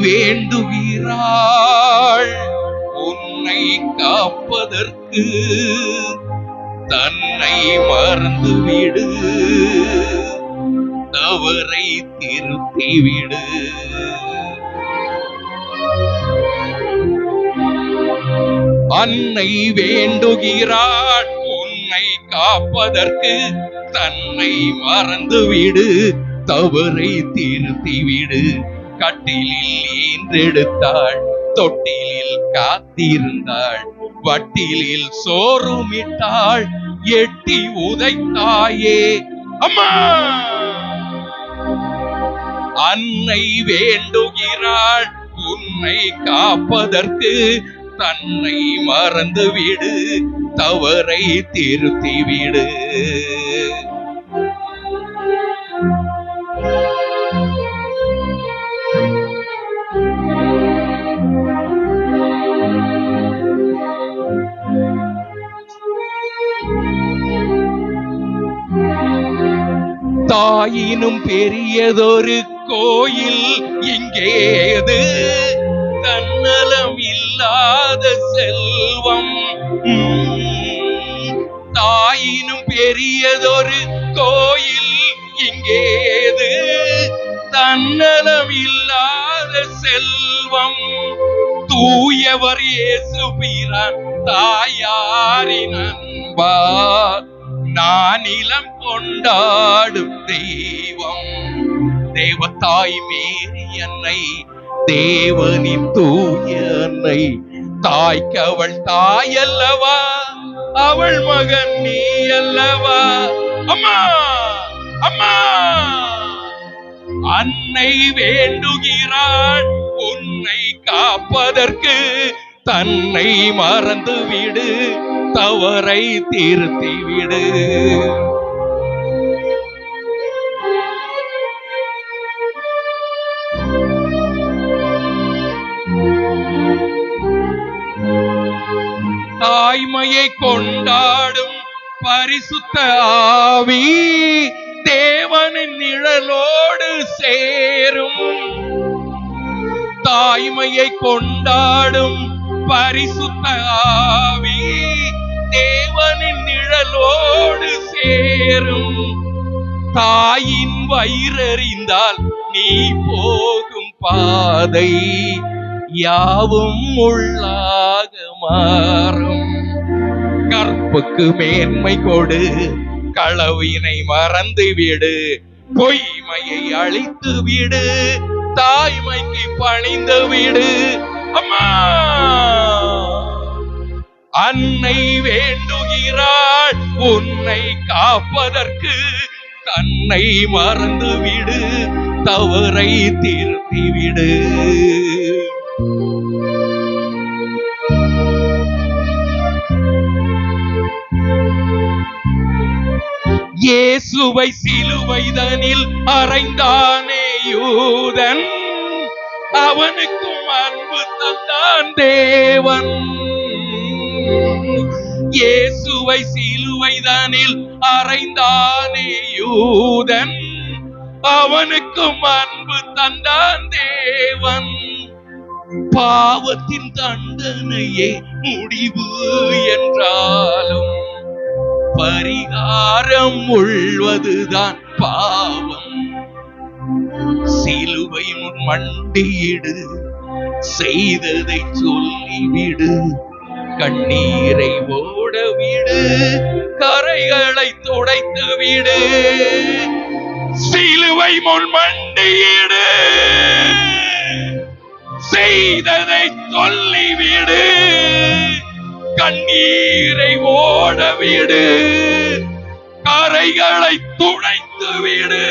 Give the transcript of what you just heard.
வேண்டுகிறாள் உன்னை காப்பதற்கு, தன்னை மறந்துவிடு, தவறை திருத்திவிடு. அன்னை வேண்டுகிறாள் உன்னை காப்பதற்கு, தன்னை மறந்துவிடு, தவறை திருத்திவிடு. கட்டிலில் ஈன்றெடுத்தாள், தொட்டிலில் காத்திருந்தாள், வட்டிலில் சோறுமிட்டாள், எட்டி உதைத்தாயே அம்மா. அன்னை வேண்டுகிறாள் உன்னை காப்பதற்கு, தன்னை மறந்துவிடு, தவறை திருத்திவிடு. தாயினும் பெரியதொரு கோயில் இங்கேது, தன்னலம் இல்லாத செல்வம். தாயினும் பெரியதொரு கோயில் இங்கேது, தன்னலம் இல்லாத செல்வம். தூயவர் இயேசு பிரான் தாயாரின் அன்பார், நானிலம் கொண்டாடும் தெய்வம். தேவத்தாய் மேரி அன்னை, தேவனின் தூய அன்னை. தாய்க்கு அவள் தாய் அல்லவா, அவள் மகன் நீ அல்லவா அம்மா அம்மா. அன்னை வேண்டுகிறாள் உன்னை காப்பதற்கு, தன்னை மறந்துவிடு, தவறை திருத்திவிடு. தாய்மையை கொண்டாடும் பரிசுத்த ஆவி, தேவனின் நிழலோடு சேரும். தாய்மையை கொண்டாடும் பரிசுத்த ஆவி, தேவனின் நிழலோடு சேரும். தாயின் வயிறறிந்தால் நீ போகும் பாதை யாவும் உள்ளாக மாறும். கற்புக்கு மேன்மை கொடு, களவினை மறந்து விடு, பொய்மையை அழித்து விடு, தாய்மைக்கு பணிந்து விடு அம்மா. அன்னை வேண்டுகிறாள் உன்னை காப்பதற்கு, தன்னை மறந்து விடு, தவறை திருத்திவிடு. இயேசுவை சிலுவைதனில் அறைந்தானே யூதன், அவனுக்கும் அன்பு தந்தான் தேவன். இயேசுவை சிலுவைதனில் அறைந்தானே யூதன், அவனுக்கும் அன்பு தந்தான் தேவன். பாவத்தின் தண்டனையே முடிவு என்றாலும், பரிகாரம் உள்வதுதான் பாவம். சிலுவை முன் மண்டியிடு, செய்ததை சொல்லிவிடு, கண்ணீரை ஓடவிடு, கரைகளை துடைத்து விடு. சிலுவை முன் மண்டியிடு, செய்ததை சொல்லிவிடு, கண்ணீரை ஓடவிடு, கரைகளை துடைத்து விடு.